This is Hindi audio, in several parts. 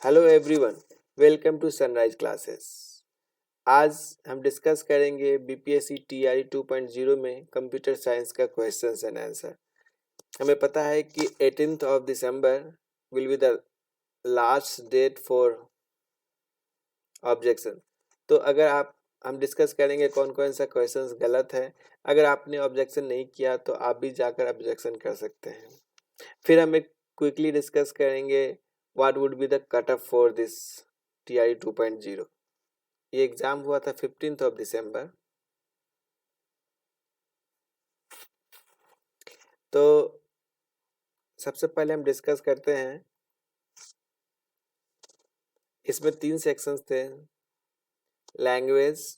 Hello everyone, welcome to Sunrise Classes. आज हम डिस्कस करेंगे बीपीएससी टीआरई 2.0 में कंप्यूटर साइंस का क्वेश्चंस एंड आंसर। हमें पता है कि 18th of December will be the last date for objection. तो अगर हम डिस्कस करेंगे कौन कौन सा क्वेश्चंस गलत है। अगर आपने ऑब्जेक्शन नहीं किया तो आप भी जाकर ऑब्जेक्शन कर सकते हैं। फिर हम एक क्विकली डिस्कस करेंगे what would be the cut off for this TRE 2.0। ये एग्जाम हुआ था 15th ऑफ दिसंबर। तो सबसे पहले हम डिस्कस करते हैं, इसमें 3 सेक्शंस थे। Language,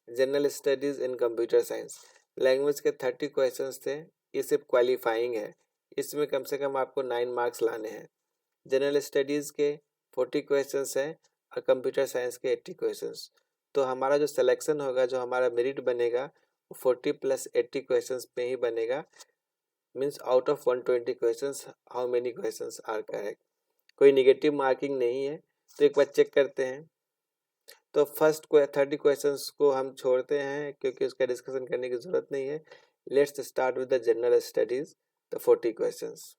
general studies in computer science. Language के 30 क्वेश्चंस थे। ये सिर्फ क्वालिफाइंग है, इसमें कम से कम आपको 9 मार्क्स लाने हैं। जनरल स्टडीज के 40 क्वेश्चंस हैं और कंप्यूटर साइंस के 80 क्वेश्चंस। तो हमारा जो सिलेक्शन होगा, जो हमारा मेरिट बनेगा, वो 40 + 80 क्वेश्चंस पे ही बनेगा। Means out of 120 questions how many questions are correct. कोई निगेटिव मार्किंग नहीं है। तो एक बार चेक करते हैं। तो फर्स्ट 30 क्वेश्चंस को हम छोड़ते हैं क्योंकि उसका डिस्कशन करने की जरूरत नहीं है। Let's start with the general studies, the 40 questions.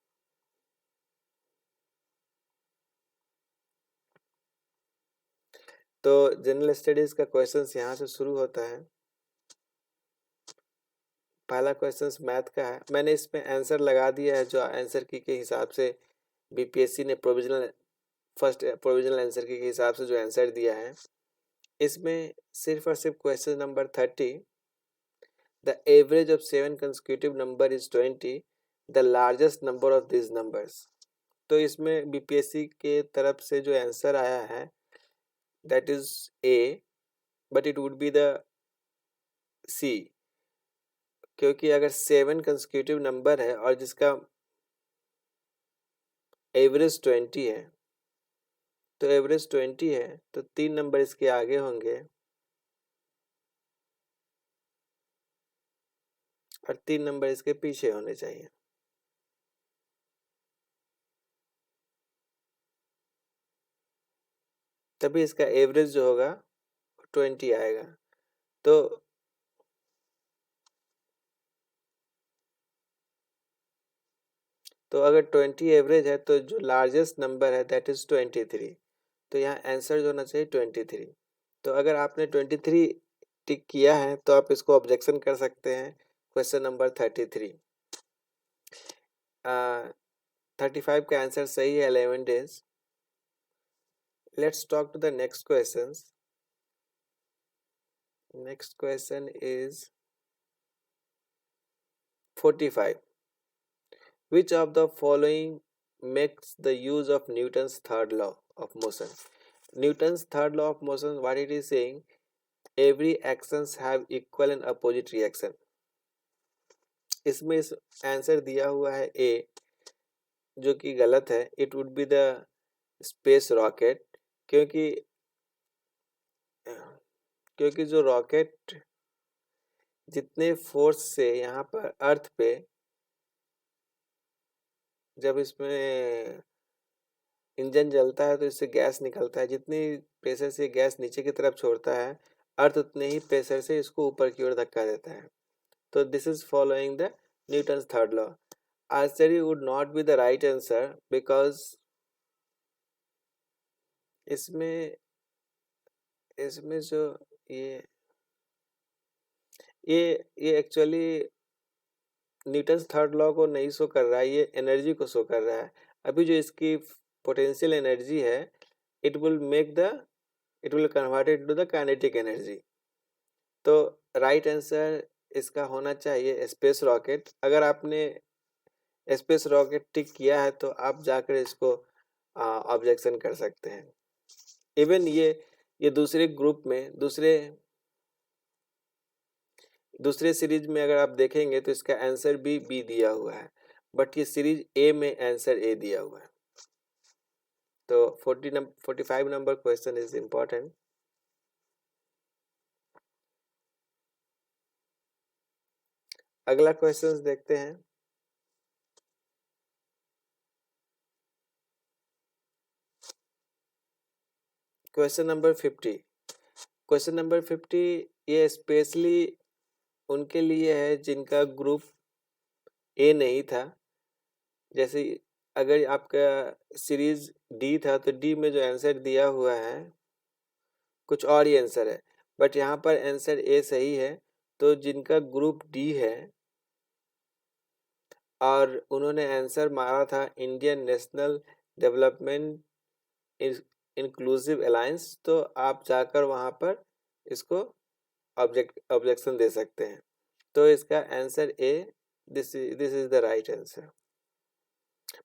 तो जनरल स्टडीज का क्वेश्चंस यहाँ से शुरू होता है। पहला क्वेश्चंस मैथ का है। मैंने इसमें आंसर लगा दिया है, जो आंसर की के हिसाब से बीपीएससी ने प्रोविजनल आंसर की के हिसाब से जो आंसर दिया है। इसमें सिर्फ और सिर्फ question number 30, the average of 7 consecutive number is 20, the largest number of this numbers. तो इसमें बीपीएससी के तरफ से जो आंसर आया है that is A, but it would be the C. क्योंकि अगर 7 कंसेक्यूटिव नंबर है और जिसका एवरेज 20 है, तो एवरेज 20 है तो 3 नंबर इसके आगे होंगे और 3 नंबर इसके पीछे होने चाहिए। तभी इसका एवरेज जो होगा 20 आएगा। तो अगर 20 एवरेज है तो जो लार्जेस्ट नंबर है दैट इज 23। तो यहाँ आंसर जो होना चाहिए 23। तो अगर आपने 23 टिक किया है तो आप इसको ऑब्जेक्शन कर सकते हैं। Question number 33। 35 का आंसर सही है, 11 days. Let's talk to the next question. Next question is 45. Which of the following makes the use of Newton's third law of motion? Newton's third law of motion, what it is saying, every actions have equal and opposite reaction. इसमें इस आंसर दिया हुआ है ए, जो कि गलत है। It would be the space rocket, क्योंकि जो रॉकेट जितने फोर्स से यहाँ पर अर्थ पे, जब इसमें इंजन जलता है तो इससे गैस निकलता है, जितनी प्रेशर से गैस नीचे की तरफ छोड़ता है, अर्थ उतने ही प्रेशर से इसको ऊपर की ओर धक्का देता है। तो this is following the Newton's third law. Archery would not be the right answer because इसमें जो ये एक्चुअली न्यूटन्स थर्ड लॉ को नहीं शो कर रहा है, ये एनर्जी को शो कर रहा है। अभी जो इसकी पोटेंशियल एनर्जी है, it will convert it to the kinetic energy. तो राइट आंसर इसका होना चाहिए स्पेस रॉकेट। अगर आपने स्पेस रॉकेट टिक किया है तो आप जाकर इसको ऑब्जेक्शन कर सकते हैं। इवन ये दूसरे ग्रुप में, दूसरे सीरीज में अगर आप देखेंगे तो इसका आंसर भी बी दिया हुआ है, बट ये सीरीज ए में आंसर ए दिया हुआ है। तो 45 नंबर क्वेश्चन इज इंपॉर्टेंट। अगला क्वेश्चन देखते हैं। Question number 50। क्वेश्चन नंबर 50 ये स्पेशली उनके लिए है जिनका ग्रुप ए नहीं था। जैसे अगर आपका सीरीज डी था तो डी में जो आंसर दिया हुआ है कुछ और ही आंसर है, बट यहाँ पर आंसर ए सही है। तो जिनका ग्रुप डी है और उन्होंने आंसर मारा था Indian national development inclusive alliance, तो आप जाकर वहाँ पर इसको ऑब्जेक्शन दे सकते हैं। तो इसका answer A, this is the right answer.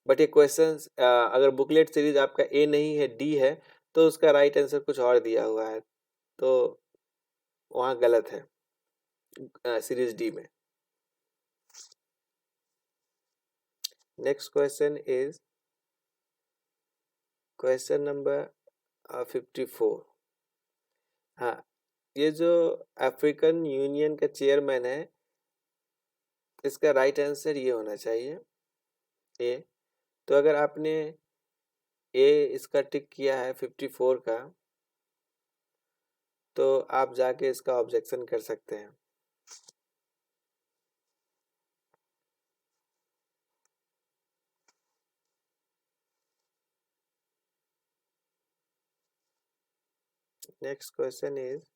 But ये क्वेश्चन अगर बुकलेट सीरीज आपका ए नहीं है, डी है, तो उसका राइट आंसर कुछ और दिया हुआ है, तो वहाँ गलत है सीरीज डी में। Next question is question number 54। हाँ, ये जो अफ्रीकन यूनियन का चेयरमैन है, इसका राइट आंसर ये होना चाहिए ए। तो अगर आपने ए इसका टिक किया है 54 का, तो आप जाके इसका ऑब्जेक्शन कर सकते हैं। Next question is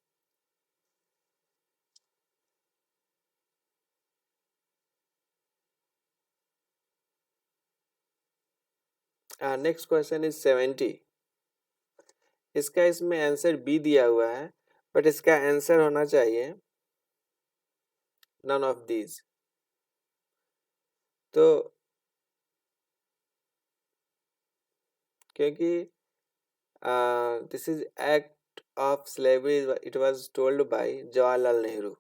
next question is 70। इसका इसमें आंसर बी दिया हुआ है, बट इसका आंसर होना चाहिए नन ऑफ दीज। तो क्योंकि this is act of slavery, it was told by Jawaharlal Nehru.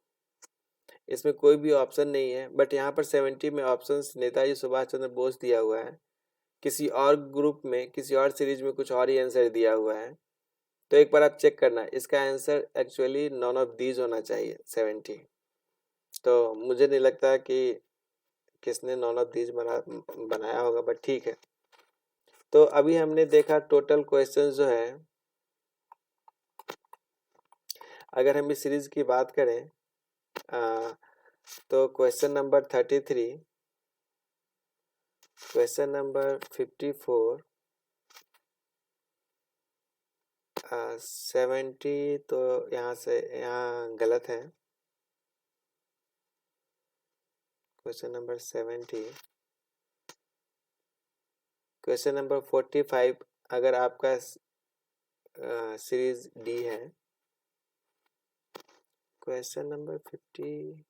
इसमें कोई भी ऑप्शन नहीं है, बट यहाँ पर 70 में ऑप्शंस नेताजी सुभाष चंद्र बोस दिया हुआ है। किसी और ग्रुप में, किसी और सीरीज में कुछ और ही आंसर दिया हुआ है। तो एक बार आप चेक करना, इसका answer actually none of these होना चाहिए 70। तो मुझे नहीं लगता कि किसने नॉन ऑफ दीज बनाया होगा, बट ठीक है। तो अभी हमने देखा टोटल क्वेश्चंस जो है, अगर हम इस सीरीज की बात करें तो क्वेश्चन नंबर 33, क्वेश्चन नंबर 54, 70 तो यहाँ से यहाँ गलत है। क्वेश्चन नंबर 70, क्वेश्चन नंबर 45 अगर आपका सीरीज डी है। क्वेश्चन नंबर 50,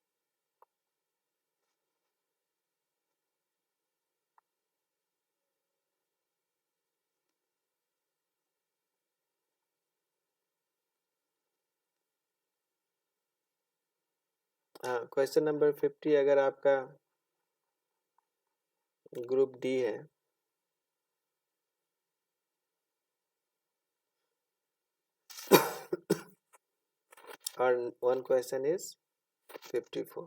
हाँ क्वेश्चन नंबर 50 अगर आपका ग्रुप डी है और वन क्वेश्चन इज 54,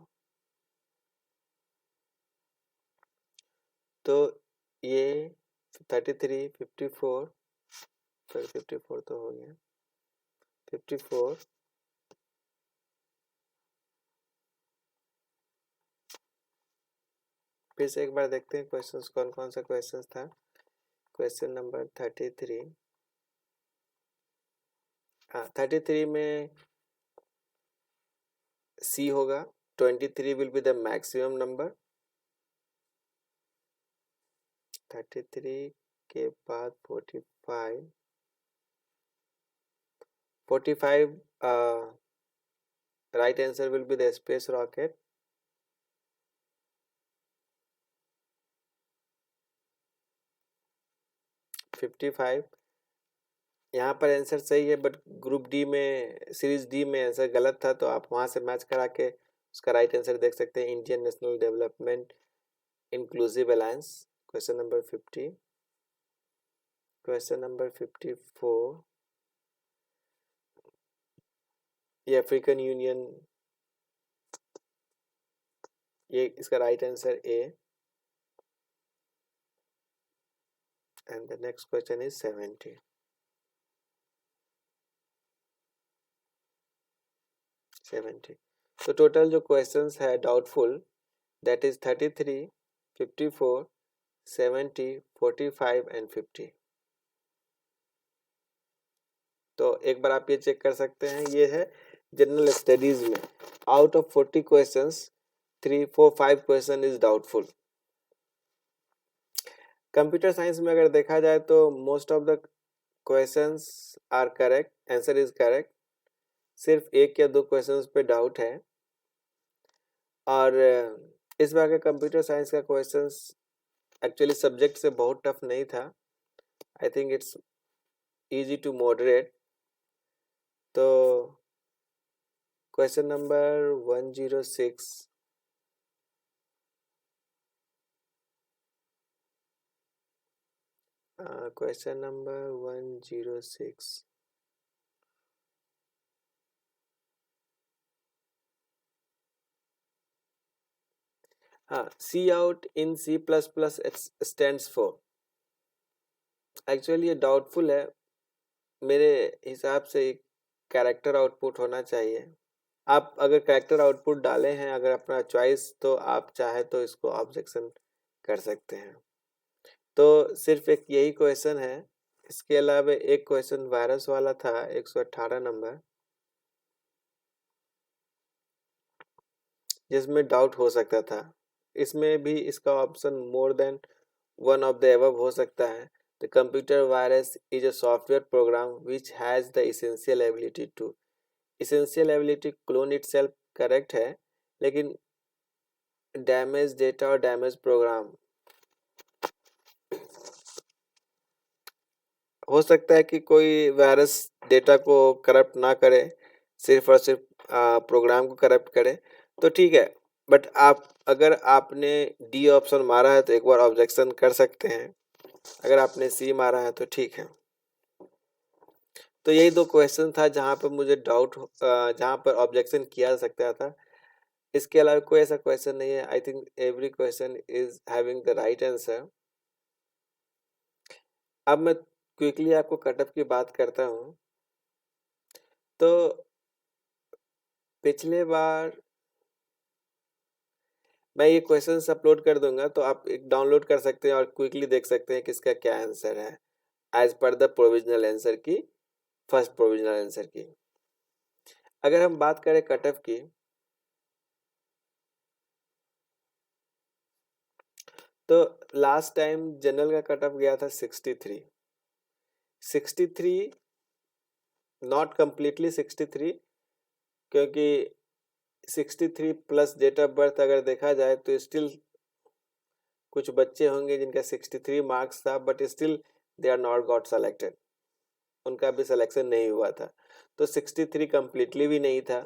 तो ये 33, 54, सॉरी 54 तो हो गया, 54, फिर से एक बार देखते हैं क्वेश्चंस कौन कौन सा क्वेश्चंस था। क्वेश्चन नंबर 33, हाँ 33 में सी होगा, 23 will be the maximum number. 33 के बाद 45, 45 right answer will be the space rocket। 55 यहाँ पर आंसर सही है, बट ग्रुप डी में, सीरीज डी में आंसर गलत था, तो आप वहाँ से मैच करा के उसका राइट आंसर देख सकते हैं, Indian national development inclusive alliance. Question number 50, question number 54, ये अफ्रीकन यूनियन, ये इसका right answer A. And the next question is 70। 70। तो टोटल जो क्वेश्चंस है डाउटफुल दैट इज 33, 54, 70, 45 एंड 50। तो एक बार आप ये चेक कर सकते हैं, ये है जनरल स्टडीज में out of 40 questions 3, 4, 5 question is doubtful. Computer science में अगर देखा जाए तो most of the questions are correct, answer is correct. सिर्फ एक या दो क्वेश्चंस पे डाउट है। और इस बार के कंप्यूटर साइंस का क्वेश्चंस एक्चुअली सब्जेक्ट से बहुत टफ नहीं था। I think it's easy to moderate. तो क्वेश्चन नंबर 106, क्वेश्चन नंबर 106, हाँ, C out in C++ stands for. Actually ये डाउटफुल है। मेरे हिसाब से कैरेक्टर आउटपुट होना चाहिए। आप अगर कैरेक्टर आउटपुट डाले हैं अगर अपना चॉइस, तो आप चाहे तो इसको ऑब्जेक्शन कर सकते हैं। तो सिर्फ एक यही क्वेश्चन है। इसके अलावा एक क्वेश्चन वायरस वाला था 118 नंबर, जिसमें डाउट हो सकता था। इसमें भी इसका option more than one of the above हो सकता है। The computer virus is a software program which has the essential ability clone itself correct है, लेकिन डैमेज डेटा और डैमेज प्रोग्राम हो सकता है कि कोई वायरस डेटा को करप्ट ना करे, सिर्फ और सिर्फ प्रोग्राम को करप्ट करे, तो ठीक है। बट आप अगर आपने डी ऑप्शन मारा है तो एक बार ऑब्जेक्शन कर सकते हैं। अगर आपने सी मारा है तो ठीक है। तो यही दो क्वेश्चन था जहां पर मुझे डाउट, जहां पर ऑब्जेक्शन किया जा सकता था। इसके अलावा कोई ऐसा क्वेश्चन नहीं है। I think every question is having the right answer. अब मैं क्विकली आपको कटअप की बात करता हूँ। तो पिछले बार मैं ये क्वेश्चंस अपलोड कर दूंगा, तो आप एक डाउनलोड कर सकते हैं और क्विकली देख सकते हैं कि इसका क्या आंसर है as per the provisional answer key, first provisional answer key. अगर हम बात करें कटअप की, तो लास्ट टाइम जनरल का कटअप गया था 63। 63 नॉट कम्प्लीटली 63, क्योंकि 63 प्लस डेट ऑफ बर्थ अगर देखा जाए तो स्टिल कुछ बच्चे होंगे जिनका 63 मार्क्स था, but still they are not got selected. उनका भी सिलेक्शन नहीं हुआ था। तो 63 कम्प्लीटली भी नहीं था।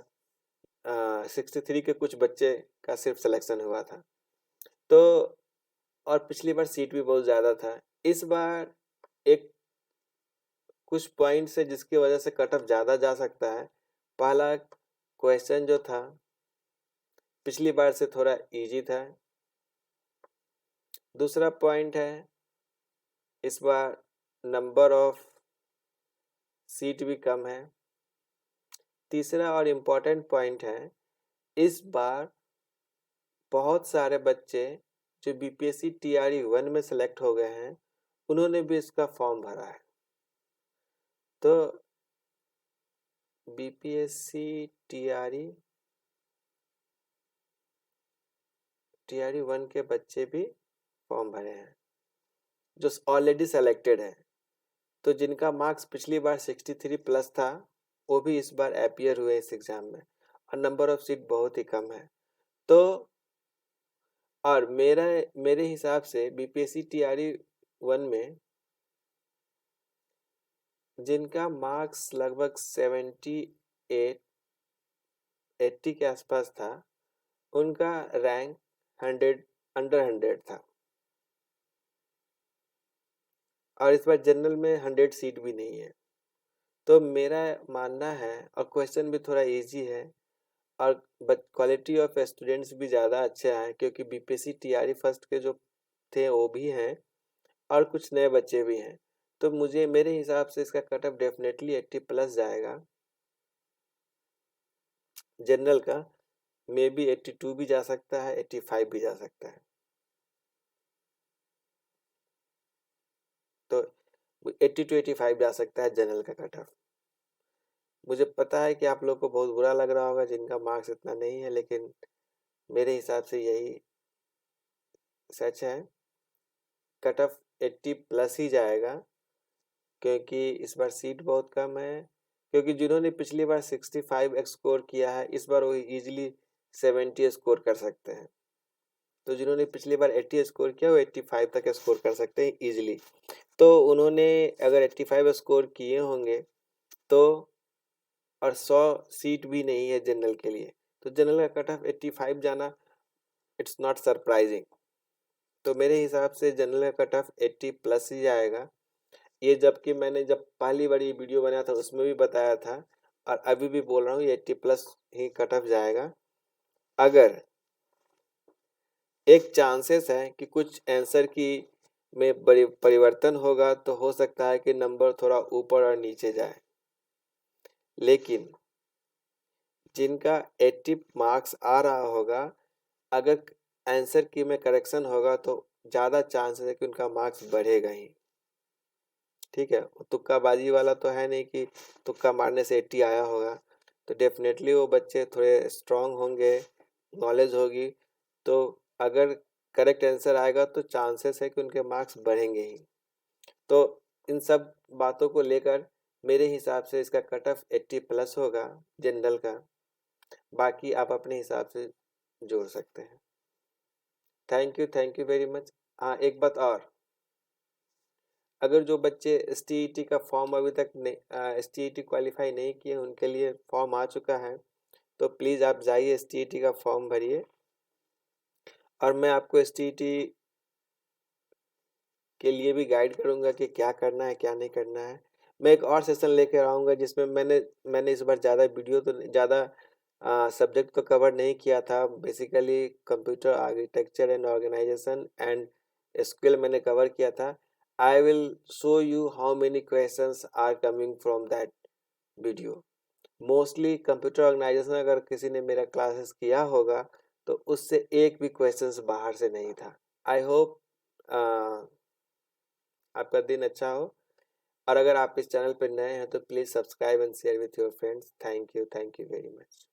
63 के कुछ बच्चे का सिर्फ सिलेक्शन हुआ था। तो और पिछली बार सीट भी बहुत ज़्यादा था। इस बार एक कुछ पॉइंट से जिसकी वजह से कट ऑफ ज़्यादा जा सकता है। पहला क्वेश्चन जो था पिछली बार से थोड़ा इजी था। दूसरा पॉइंट है इस बार नंबर ऑफ सीट भी कम है। तीसरा और इम्पोर्टेंट पॉइंट है, इस बार बहुत सारे बच्चे जो बीपीएससी टीआरई 1 में सेलेक्ट हो गए हैं, उन्होंने भी इसका फॉर्म भरा है। तो बीपीएससी टीआरई 1 के बच्चे भी फॉर्म भरे हैं जो ऑलरेडी सेलेक्टेड है। तो जिनका मार्क्स पिछली बार 63 प्लस था, वो भी इस बार अपीयर हुए इस एग्जाम में, और नंबर ऑफ सीट बहुत ही कम है। तो और मेरे हिसाब से बीपीएससी टीआरई 1 में जिनका मार्क्स लगभग 78, 80 के आसपास था, उनका रैंक 100 अंडर 100 था। और इस बार जनरल में 100 सीट भी नहीं है। तो मेरा मानना है, और क्वेश्चन भी थोड़ा इजी है, और क्वालिटी ऑफ स्टूडेंट्स भी ज़्यादा अच्छे हैं, क्योंकि बीपीएससी टीआरई फर्स्ट के जो थे वो भी हैं और कुछ नए बच्चे भी हैं। तो मुझे मेरे हिसाब से इसका कट ऑफ डेफिनेटली 80 प्लस जाएगा। जनरल का मे बी 82 भी जा सकता है, 85 भी जा सकता है। तो 80 टू 85 जा सकता है जनरल का कट ऑफ। मुझे पता है कि आप लोग को बहुत बुरा लग रहा होगा जिनका मार्क्स इतना नहीं है, लेकिन मेरे हिसाब से यही सच है। कट ऑफ 80 प्लस ही जाएगा, क्योंकि इस बार सीट बहुत कम है। क्योंकि जिन्होंने पिछली बार 65 स्कोर किया है, इस बार वो इजीली 70 स्कोर कर सकते हैं। तो जिन्होंने पिछली बार 80 स्कोर किया वो 85 तक स्कोर कर सकते हैं इजीली। तो उन्होंने अगर 85 स्कोर किए होंगे तो, और 100 सीट भी नहीं है जनरल के लिए, तो जनरल का कट ऑफ 85 जाना इट्स नॉट सरप्राइजिंग। तो मेरे हिसाब से जनरल का कट ऑफ 80 प्लस ही जाएगा। ये जबकि मैंने जब पहली बार ये वीडियो बनाया था उसमें भी बताया था, और अभी भी बोल रहा हूँ ये 80 प्लस ही कट ऑफ जाएगा। अगर एक चांसेस है कि कुछ आंसर की में बड़ी परिवर्तन होगा तो हो सकता है कि नंबर थोड़ा ऊपर और नीचे जाए, लेकिन जिनका 80 मार्क्स आ रहा होगा, अगर आंसर की में करेक्शन होगा तो ज़्यादा चांसेस है कि उनका मार्क्स बढ़ेगा ही। ठीक है, तुक्काबाजी वाला तो है नहीं कि तुक्का मारने से 80 आया होगा। तो डेफिनेटली वो बच्चे थोड़े स्ट्रांग होंगे, नॉलेज होगी, तो अगर करेक्ट आंसर आएगा तो चांसेस है कि उनके मार्क्स बढ़ेंगे ही। तो इन सब बातों को लेकर मेरे हिसाब से इसका कट ऑफ 80 प्लस होगा जनरल का। बाकी आप अपने हिसाब से जोड़ सकते हैं। Thank you very much. हाँ, एक बात और, अगर जो बच्चे एसटीईटी का फॉर्म अभी तक नहीं, एसटीईटी क्वालिफाई नहीं किए, उनके लिए फॉर्म आ चुका है, तो प्लीज़ आप जाइए एसटीईटी का फॉर्म भरिए, और मैं आपको एसटीईटी के लिए भी गाइड करूंगा कि क्या करना है क्या नहीं करना है। मैं एक और सेशन लेकर आऊँगा जिसमें मैंने इस बार ज़्यादा वीडियो तो ज़्यादा सब्जेक्ट तो कवर नहीं किया था। Basically computer architecture and organization and SQL मैंने कवर किया था। I will show you how many questions are coming from that video. Mostly computer organization अगर किसी ने मेरा क्लासेस किया होगा तो उससे एक भी क्वेश्चंस बाहर से नहीं था। आई होप आपका दिन अच्छा हो, और अगर आप इस चैनल पर नए हैं तो please subscribe and share with your friends. Thank you very much.